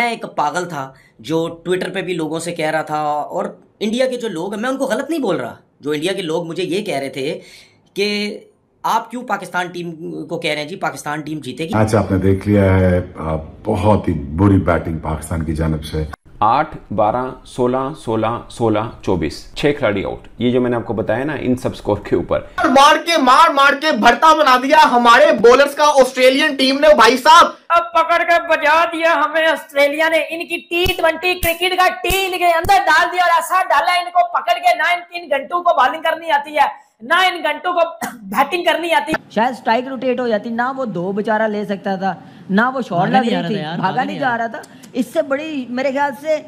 मैं एक पागल था जो ट्विटर पे भी लोगों से कह रहा था, और इंडिया के जो लोग हैं, मैं उनको गलत नहीं बोल रहा, जो इंडिया के लोग मुझे ये कह रहे थे कि आप क्यों पाकिस्तान टीम को कह रहे हैं जी पाकिस्तान टीम जीतेगी। मैच आपने देख लिया है, बहुत ही बुरी बैटिंग पाकिस्तान की जानब से। 8, 12, 16, 16, 16, 24 6 खिलाड़ी आउट। ये जो मैंने आपको बताया ना, इन सब स्कोर के ऊपर मार के भरता बना दिया हमारे बॉलर्स का ऑस्ट्रेलियन टीम ने भाई साहब। अब पकड़ कर बजा दिया हमें ऑस्ट्रेलिया ने। इनकी T20 क्रिकेट का टी के अंदर डाल दिया और ऐसा डाला इनको पकड़ के, ना इन घंटों को बॉलिंग करनी आती है, ना इन घंटों को बैटिंग करनी आती। शायद स्ट्राइक रोटेट हो जाती, ना वो 2 बेचारा ले सकता था, ना वो शॉट लग रही थी, भागा नहीं जा रहा था। इससे बड़ी मेरे ख्याल से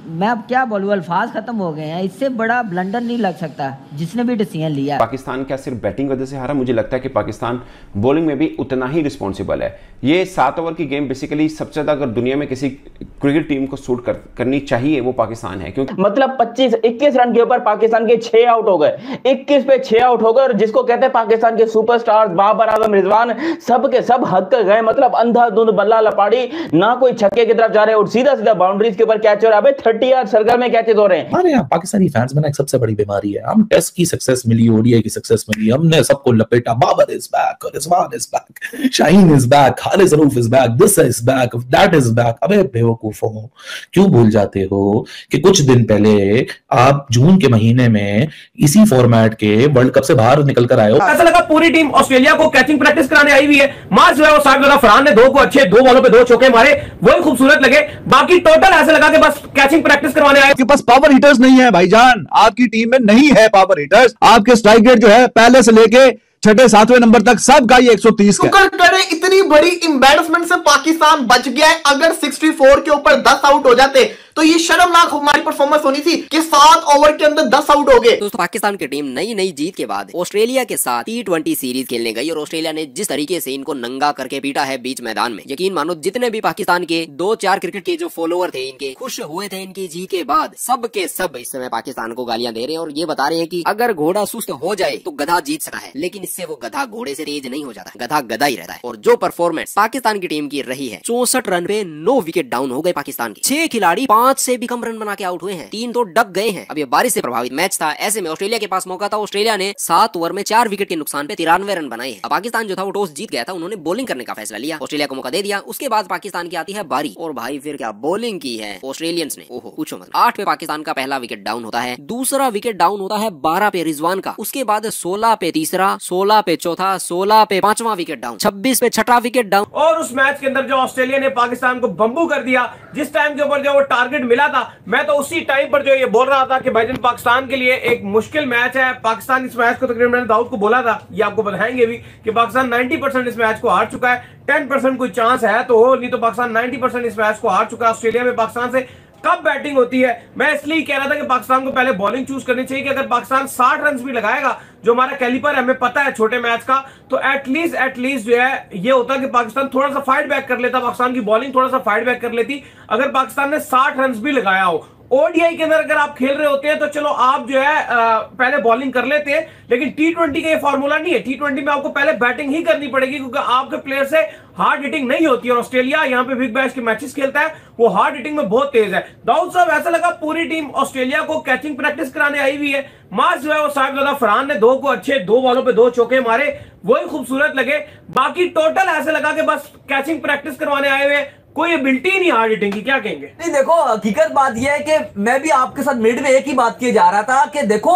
मैं अब क्या बोलूं, अल्फाज खत्म हो गए हैं, इससे बड़ा ब्लंडर नहीं लग सकता जिसने भी डिसीजन लिया। पाकिस्तान क्या सिर्फ बैटिंग वजह से हारा? मुझे लगता है कि पाकिस्तान बॉलिंग में भी उतना ही रिस्पॉन्सिबल है। ये 7 ओवर की गेम बेसिकली सबसे ज्यादा अगर दुनिया में किसी क्रिकेट टीम को सूट करनी चाहिए वो पाकिस्तान है, क्योंकि मतलब 21 रन के ऊपर पाकिस्तान के 6 आउट हो गए, 21 पे 6 आउट हो गए। और जिसको कहते हैं पाकिस्तान के सुपरस्टार बाबर आजम, रिजवान, सब के सब हद तक गए। मतलब अंधाधुंध बल्ला लपाड़ी, ना कोई छक्के की तरफ जा रहे और सीधा सीधा बाउंड्रीज के ऊपर कैच हो रहा है। 30 यार्ड सर्कल में कैचेस हो रहे हैं। हमारे यहाँ पाकिस्तानी फैंस में एक सबसे बड़ी बीमारी है। हम टेस्ट की सक्सेस मिली, ओडीआई की सक्सेस मिली, हमने सबको लपेटा, Babar is back, Rizwan is back, Shaheen is back, Haris Rauf is back, this is back, that is back. अबे बेवकूफों, क्यों भूल जाते हो कि कुछ दिन पहले आप जून के महीने में इसी फॉर्मेट के वर्ल्ड कप से बाहर निकल कर आए हो। ऐसा लगा पूरी टीम ऑस्ट्रेलिया को कैचिंग प्रैक्टिस कराने आई हुई है। मार्च जो है वो साइफुल्लाह फरहान ने 2 को अच्छे 2 बॉलों पे 2 चौके मारे, वही खूबसूरत लगे। बाकी टोटल ऐसा लगा कि बस कैचिंग प्रैक्टिस करवाने आए। आपके पास पावर हिटर्स नहीं है भाईजान, आपकी टीम में नहीं है पावर हिटर्स। आपके स्ट्राइक रेट जो है पहले से लेके 6, 7वें नंबर तक सबका ये 130 का। इतनी बड़ी एम्बैरसमेंट से पाकिस्तान बच गया है। अगर 64 के ऊपर 10 आउट हो जाते तो ये शर्मनाक हमारी परफॉर्मेंस होनी थी कि 7 ओवर के अंदर 10 आउट हो गए। दोस्तों, पाकिस्तान की टीम नई जीत के बाद ऑस्ट्रेलिया के साथ T20 सीरीज खेलने गई और ऑस्ट्रेलिया ने जिस तरीके से इनको नंगा करके पीटा है बीच मैदान में, यकीन मानो जितने भी पाकिस्तान के 2-4 क्रिकेट के जो फॉलोअर थे इनके, खुश हुए थे इनकी जीत के बाद, सब के सब इस समय पाकिस्तान को गालियां दे रहे हैं और ये बता रहे हैं कि अगर घोड़ा सुस्त हो जाए तो गधा जीत सकता है, लेकिन इससे वो गधा घोड़े से तेज नहीं हो जाता, गधा गधा ही रहता है। और जो परफॉर्मेंस पाकिस्तान की टीम की रही है, 64 रन पे 9 विकेट डाउन हो गए पाकिस्तान के। 6 खिलाड़ी 5 से भी कम रन बना के आउट हुए हैं, 3 तो डक गए हैं। अब ये बारिश से प्रभावित मैच था, ऐसे में ऑस्ट्रेलिया के पास मौका था। ऑस्ट्रेलिया ने 7 ओवर में 4 विकेट के नुकसान पे 93 रन बनाए हैं। अब पाकिस्तान जो था वो टॉस जीत गया था, उन्होंने बॉलिंग करने का फैसला लिया, ऑस्ट्रेलिया को मौका दे दिया। उसके बाद पाकिस्तान की आती है बारी, और भाई फिर क्या बॉलिंग की है ऑस्ट्रेलियंस ने, ओहो पूछो मत। 8 पे पाकिस्तान का पहला विकेट डाउन होता है, दूसरा विकेट डाउन होता है 12 पे रिजवान का, उसके बाद 16 पे तीसरा, 16 पे चौथा, 16 पे 5वां विकेट डाउन, 26 पे 6ठा विकेट डाउन। और उस मैच के अंदर जो ऑस्ट्रेलिया ने पाकिस्तान को बम्बू कर दिया, जिस टाइम के ऊपर जो वो टारगेट मिला था, मैं तो उसी टाइम पर जो ये बोल रहा था कि भाईजान पाकिस्तान के लिए एक मुश्किल मैच है। पाकिस्तान इस मैच को तकरीबन मैंने दाऊद को बोला था, ये आपको बताएंगे भी कि पाकिस्तान 90% इस मैच को हार चुका है। 10% कोई चांस है तो हो, नहीं तो पाकिस्तान 90% इस मैच को हार चुका है। ऑस्ट्रेलिया में पाकिस्तान से कब बैटिंग होती है, मैं इसलिए कह रहा था कि पाकिस्तान को पहले बॉलिंग चूज करनी चाहिए कि अगर पाकिस्तान 60 रन भी लगाएगा, जो हमारा कैलिपर है हमें पता है छोटे मैच का, तो एटलीस्ट जो है ये होता कि पाकिस्तान थोड़ा सा फाइट बैक कर लेता, पाकिस्तान की बॉलिंग थोड़ा सा फाइट बैक कर लेती अगर पाकिस्तान ने 60 रन भी लगाया हो। ओडीआई के अंदर अगर आप खेल रहे होते हैं तो चलो आप जो है पहले बॉलिंग कर लेते हैं, लेकिन T20 का ये फॉर्मूला नहीं है। T20 में आपको पहले बैटिंग ही करनी पड़ेगी क्योंकि आपके प्लेयर से हार्ड हिटिंग नहीं होती है। और ऑस्ट्रेलिया यहाँ पे बिग बैश के मैचेस खेलता है, वो हार्ड हिटिंग में बहुत तेज है। दाऊद साहब, ऐसा लगा पूरी टीम ऑस्ट्रेलिया को कैचिंग प्रैक्टिस कराने आई हुई है। मार्च जो है वो साइफुल्लाह फरहान ने 2 को अच्छे 2 बॉलों पे 2 चौके मारे, वही खूबसूरत लगे। बाकी टोटल ऐसा लगा कि बस कैचिंग प्रैक्टिस करवाने आए हुए, कोई एबिलिटी नहीं हार्ड हिटिंग की। क्या कहेंगे? नहीं, देखो हकीकत बात यह है कि मैं भी आपके साथ मिड में एक ही बात किए जा रहा था कि देखो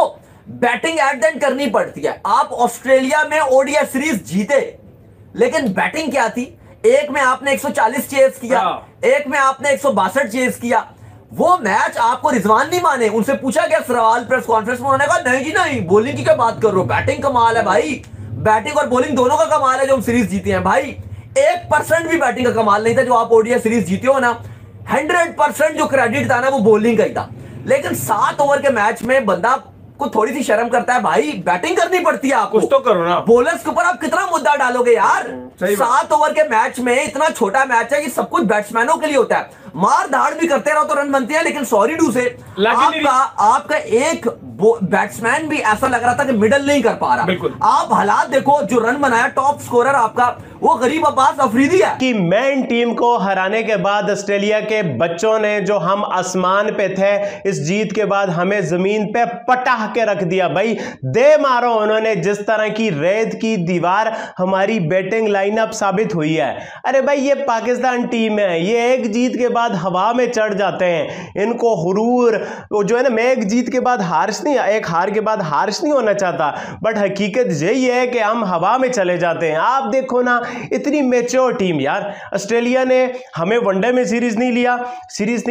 बैटिंग एट द एंड करनी पड़ती है। आप ऑस्ट्रेलिया में ओडीआई सीरीज जीते, लेकिन बैटिंग क्या थी? एक में आपने 140 चेस किया, एक में आपने 162 चेस किया। वो मैच आपको रिजवान नहीं माने, उनसे पूछा गया सवाल प्रेस कॉन्फ्रेंस में, उन्होंने कहा नहीं जी नहीं, बॉलिंग की क्या बात कर रहे हो, बैटिंग कमाल है भाई, बैटिंग और बॉलिंग दोनों का कमाल है जो हम सीरीज जीते हैं। भाई 1% भी बैटिंग का कमाल नहीं था जो आप ओडीआई सीरीज जीते हो ना। 100% जो क्रेडिट था ना वो बॉलिंग का ही था। लेकिन 7 ओवर के मैच में बंदा को थोड़ी सी शर्म करता है, भाई बैटिंग करनी पड़ती है आपको, कुछ तो करो ना। बॉलर्स के ऊपर आप कितना मुद्दा डालोगे यार। 7 ओवर के मैच में, इतना छोटा मैच है कि सब कुछ बैट्समैनों के लिए होता है। मार धाड़ भी करते रहो तो रन बनते हैं, लेकिन सॉरी टू से आपका एक बैट्समैन भी ऐसा लग रहा था कि मिडल नहीं कर पा रहा। बिल्कुल आप हालात देखो, जो रन बनाया टॉप स्कोरर आपका वो गरीब अब्बास अफरीदी है। कि मेन टीम को हराने के बाद ऑस्ट्रेलिया के बच्चों ने, जो हम आसमान पे थे, इस जीत के बाद हमें जमीन पे पटाह के रख दिया। भाई दे मारो उन्होंने, जिस तरह की रेत की दीवार हमारी बैटिंग लाइनअप साबित हुई है। अरे भाई ये पाकिस्तान टीम है, ये एक जीत के बाद हवा में चढ़ जाते हैं, इनको हुरूर वो जो है ना, मैं एक जीत के बाद हार्श नहीं, एक हार के बाद हार्श नहीं होना चाहता, बट हकीकत यही है कि हम हवा में चले जाते हैं। आप देखो ना, इतनी मैच्योर टीम यार। ऑस्ट्रेलिया ने हमें वनडे में सीरीज नहीं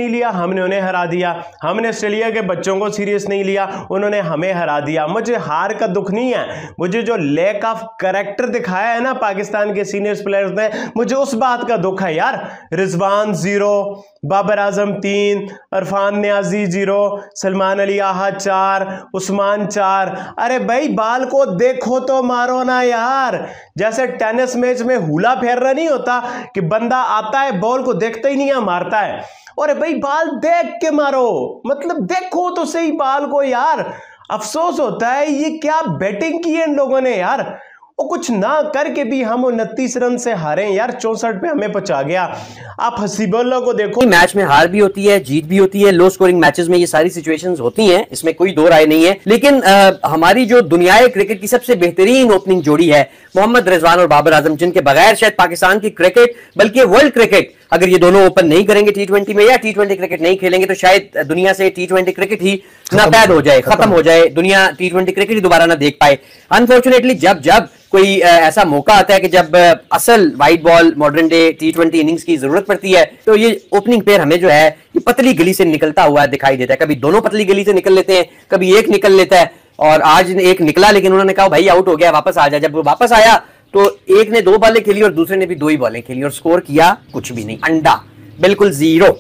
लिया, हमने उन्हें हरा दिया। हमने ऑस्ट्रेलिया के बच्चों को सीरियस नहीं लिया, उन्होंने हमें हरा दिया। मुझे हार का दुख नहीं है, मुझे जो लैक ऑफ कैरेक्टर दिखाया है ना पाकिस्तान के सीनियर प्लेयर्स ने, मुझे उस बात का दुख है यार। रिजवान 0, बाबर आजम 3, इरफान नियाजी 0, सलमान अली आहा 4, उस्मान 4। अरे भाई बाल को देखो तो मारो ना यार, जैसे टेनिस मैच में हुला फेर रहा नहीं होता कि बंदा आता है बॉल को देखता ही नहीं है मारता है। और भाई बाल देख के मारो, मतलब देखो तो सही बाल को यार। अफसोस होता है ये क्या बैटिंग की है इन लोगों ने यार, वो कुछ ना करके भी हम 29 रन से हारे यार, 64 पे हमें पहुंचा गया। आप हसीबुल्लाह को देखो, मैच में हार भी होती है, जीत भी होती है, लो स्कोरिंग मैचेस में ये सारी सिचुएशंस होती हैं, इसमें कोई दो राय नहीं है। लेकिन हमारी जो दुनियाई क्रिकेट की सबसे बेहतरीन ओपनिंग जोड़ी है मोहम्मद रिजवान और बाबर आजम, जिनके बगैर शायद पाकिस्तान की क्रिकेट, बल्कि वर्ल्ड क्रिकेट, अगर ये दोनों ओपन नहीं करेंगे T20 में या T20 क्रिकेट नहीं खेलेंगे, तो शायद दुनिया से T20 क्रिकेट ही नापैद हो जाए, खत्म हो जाए, दुनिया T20 क्रिकेट ही दोबारा ना देख पाए। अनफॉर्चुनेटली जब कोई ऐसा मौका आता है कि जब असल white ball modern day T20 innings की जरूरत पड़ती है, तो ये ओपनिंग पेयर हमें जो है ये पतली गली से निकलता हुआ दिखाई देता है। कभी दोनों पतली गली से निकल लेते हैं, कभी एक निकल लेता है, और आज एक निकला, लेकिन उन्होंने कहा भाई आउट हो गया, वापस आ जा। जब वो वापस आया तो एक ने 2 बॉलें खेली और दूसरे ने भी 2 ही बॉलें खेली, और स्कोर किया कुछ भी नहीं, अंडा, बिल्कुल 0।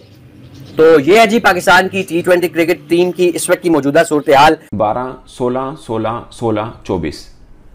तो ये है जी पाकिस्तान की T20 क्रिकेट टीम की इस वक्त की मौजूदा सूरत हाल। 12, 16, 16, 16, 24,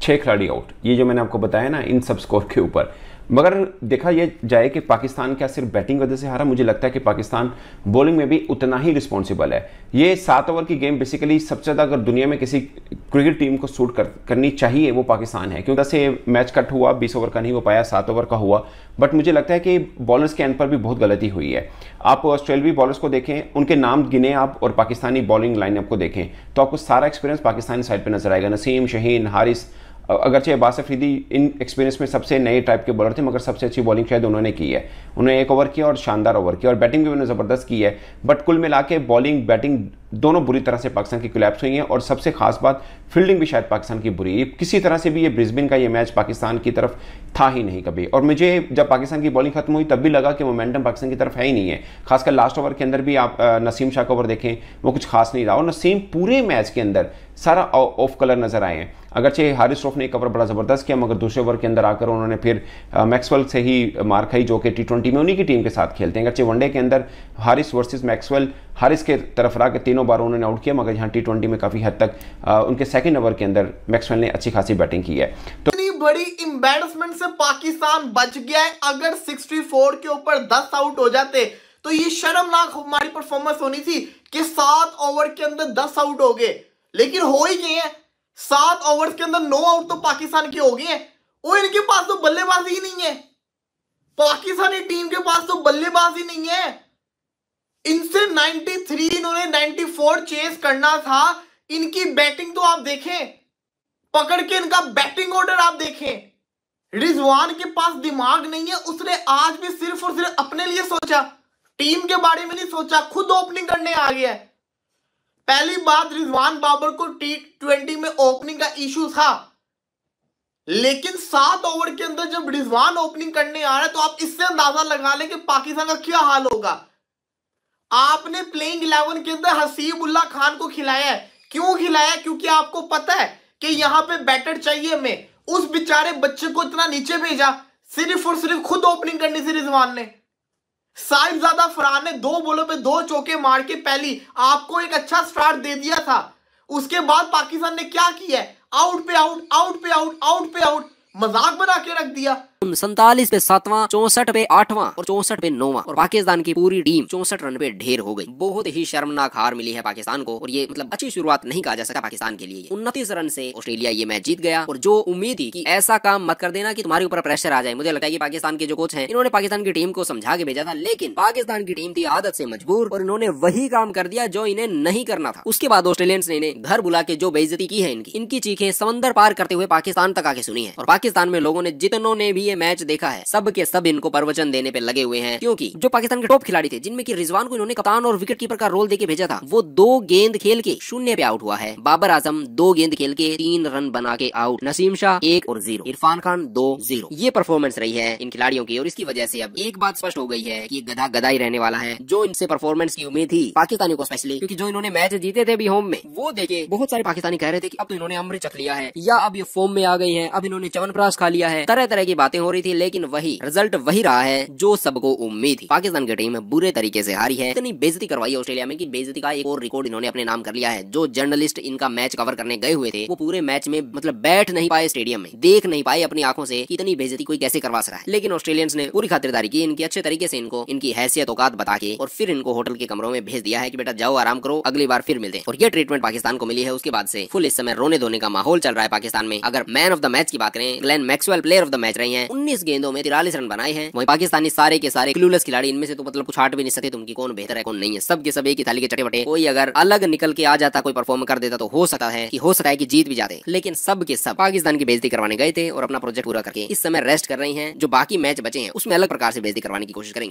6 खिलाड़ी आउट, ये जो मैंने आपको बताया ना इन सब स्कोर के ऊपर। मगर देखा यह जाए कि पाकिस्तान क्या सिर्फ बैटिंग वजह से हारा, मुझे लगता है कि पाकिस्तान बॉलिंग में भी उतना ही रिस्पॉन्सिबल है। ये 7 ओवर की गेम बेसिकली सबसे ज़्यादा अगर दुनिया में किसी क्रिकेट टीम को सूट करनी चाहिए वो पाकिस्तान है, क्योंकि से मैच कट हुआ, 20 ओवर का नहीं हो पाया, 7 ओवर का हुआ। बट मुझे लगता है कि बॉलर्स के एंड पर भी बहुत गलती हुई है। आप ऑस्ट्रेलियाई बॉलर्स को देखें, उनके नाम गिने आप, और पाकिस्तानी बॉलिंग लाइनअप को देखें, तो आपको सारा एक्सपीरियंस पाकिस्तानी साइड पर नजर आएगा। नसीम, शहीन, हारिस, अगरचे अब्बास अफरीदी इन एक्सपीरियंस में सबसे नए टाइप के बॉलर थे, मगर सबसे अच्छी बॉलिंग शायद उन्होंने की है। उन्होंने 1 ओवर किया और शानदार ओवर किया, और बैटिंग भी उन्होंने ज़बरदस्त की है। बट कुल मिला के बॉलिंग बैटिंग दोनों बुरी तरह से पाकिस्तान की कोलैप्स हुई हैं, और सबसे खास बात फील्डिंग भी शायद पाकिस्तान की बुरी। किसी तरह से भी ये ब्रिस्बेन का ये मैच पाकिस्तान की तरफ था ही नहीं कभी, और मुझे जब पाकिस्तान की बॉलिंग खत्म हुई तब भी लगा कि मोमेंटम पाकिस्तान की तरफ है ही नहीं है। खासकर लास्ट ओवर के अंदर भी आप नसीम शाह का ओवर देखें, वो कुछ खास नहीं रहा, और नसीम पूरे मैच के अंदर सारा ऑफ कलर नजर आए हैं। अगरचे हारिस रऊफ ने एक ओवर बड़ा ज़बरदस्त किया, मगर दूसरे ओवर के अंदर आकर उन्होंने फिर मैक्सवेल से ही मार खाई, जो कि T20 में उन्हीं की टीम के साथ खेलते हैं। अगरचे वनडे के अंदर हारिस वर्सेस मैक्सवेल, हारिस के तरफ रहा के 3 बार उन्होंने आउट किया, मगर यहाँ T20 में काफ़ी हद तक उनके सेकंड ओवर के अंदर मैक्सवेल ने अच्छी खासी बैटिंग की है। तो इतनी बड़ी एम्बैरसमेंट से पाकिस्तान बच गया है। अगर 64 के ऊपर 10 आउट हो जाते तो ये शर्मनाक हमारी परफॉर्मेंस होनी थी कि 7 ओवर के अंदर 10 आउट हो गए, लेकिन हो ही गए हैं। 7 ओवर्स के अंदर 9 आउट तो पाकिस्तान के हो गए हैं। वो इनके पास तो बल्लेबाजी ही नहीं है, पाकिस्तानी टीम के पास तो बल्लेबाजी नहीं है। इनसे 93, इन्होंने 94 चेस करना था। इनकी बैटिंग तो आप देखें, पकड़ के इनका बैटिंग ऑर्डर आप देखें। रिजवान के पास दिमाग नहीं है, उसने आज भी सिर्फ और सिर्फ अपने लिए सोचा, टीम के बारे में नहीं सोचा, खुद ओपनिंग करने आ गया। पहली बात, रिजवान बाबर को T20 में ओपनिंग का इशू था, लेकिन 7 ओवर के अंदर जब रिजवान ओपनिंग करने आ रहा है तो आप इससे अंदाजा लगा लें कि पाकिस्तान का क्या हाल होगा। आपने प्लेइंग 11 के अंदर हसीबुल्लाह खान को खिलाया है। क्यों खिलाया? क्योंकि आपको पता है कि यहां पे बैटर चाहिए हमें। उस बेचारे बच्चे को इतना नीचे भेजा सिर्फ और सिर्फ खुद ओपनिंग करने से रिजवान ने। साहिबजादा फरहान ने 2 बॉलों पे 2 चौके मार के पहली आपको एक अच्छा स्टार्ट दे दिया था। उसके बाद पाकिस्तान ने क्या किया? आउट पे आउट, आउट पे आउट, आउट पे आउट, मजाक बना के रख दिया। 47 पे 7वां, 64 पे 8वां और 64 पे 9वां, और पाकिस्तान की पूरी टीम 64 रन पे ढेर हो गई। बहुत ही शर्मनाक हार मिली है पाकिस्तान को, और ये मतलब अच्छी शुरुआत नहीं कहा जा सका पाकिस्तान के लिए। 29 रन से ऑस्ट्रेलिया ये मैच जीत गया, और जो उम्मीद थी कि ऐसा काम मत कर देना कि तुम्हारे ऊपर प्रेशर आ जाए, मुझे लगता है कि पाकिस्तान के जो कोच हैं इन्होंने पाकिस्तान की टीम को समझा के भेजा था, लेकिन पाकिस्तान की टीम थी आदत से मजबूर और इन्होंने वही काम कर दिया जो इन्हें नहीं करना था। उसके बाद ऑस्ट्रेलियंस ने इन्हें घर बुला के जो बेइज्जती की है इनकी चीखें समंदर पार करते हुए पाकिस्तान तक आके सुनी है। और पाकिस्तान में लोगों ने जितनों ने भी ये मैच देखा है सब के सब इनको प्रवचन देने पे लगे हुए हैं, क्योंकि जो पाकिस्तान के टॉप खिलाड़ी थे जिनमें कि रिजवान को इन्होंने कप्तान और विकेट कीपर का रोल देके भेजा था, वो 2 गेंद खेल के 0 पे आउट हुआ है। बाबर आजम 2 गेंद खेल के 3 रन बना के आउट, नसीम शाह 1 और 0, इरफान खान 2-0। ये परफॉर्मेंस रही है इन खिलाड़ियों की, और इसकी वजह से अब एक बात स्पष्ट हो गई है कि गधा गधा ही रहने वाला है। जो इनसे परफॉर्मेंस की उम्मीद थी पाकिस्तानियों को स्पेशली, क्योंकि जो इन्होंने मैच जीते थे अभी होम में, वो देखे बहुत सारे पाकिस्तानी कह रहे थे कि अब तो इन्होंने अमृत चख लिया है, या अब ये फॉर्म में आ गई है, अब इन्होंने च्यवनप्राश खा लिया है, तरह तरह की बातें हो रही थी। लेकिन वही रिजल्ट वही रहा है जो सबको उम्मीद थी। पाकिस्तान की टीम बुरे तरीके से हारी है। इतनी बेइज्जती करवाई ऑस्ट्रेलिया में कि बेइज्जती का एक और रिकॉर्ड इन्होंने अपने नाम कर लिया है। जो जर्नलिस्ट इनका मैच कवर करने गए हुए थे वो पूरे मैच में मतलब बैठ नहीं पाए स्टेडियम में, देख नहीं पाए अपनी आंखों से कि इतनी बेइज्जती कोई कैसे करवा सका है। लेकिन ऑस्ट्रेलियंस ने पूरी खातिरदारी की, इनकी अच्छे तरीके से इनको इनकी हैसियत औकात बता के, और फिर इनको होटल के कमरों में भेज दिया है कि बेटा जाओ आराम करो, अगली बार फिर मिलते हैं। और ये ट्रीटमेंट पाकिस्तान को मिली है। उसके बाद से फुल इस समय रोने धोने का माहौल चल रहा है पाकिस्तान में। अगर मैन ऑफ द मैच की बात करें, Glenn Maxwell player of the match रही हैं, 19 गेंदों में 43 रन बनाए हैं। वहीं पाकिस्तानी सारे के सारे क्लूलेस खिलाड़ी, इनमें से तो मतलब कुछ हाट भी नहीं सकते तुम कि कौन बेहतर है कौन नहीं है, सब के सब एक ही थाली के चटे बटे। कोई अगर अलग निकल के आ जाता, कोई परफॉर्म कर देता तो हो सकता है कि जीत भी जाते, लेकिन सब के सब पाकिस्तान की बेइज्जती करवाने गए थे और अपना प्रोजेक्ट पूरा करके इस समय रेस्ट कर रहे हैं। जो बाकी मैच बचे हैं उसमें अलग प्रकार से बेइज्जती करवाने की कोशिश करेंगे।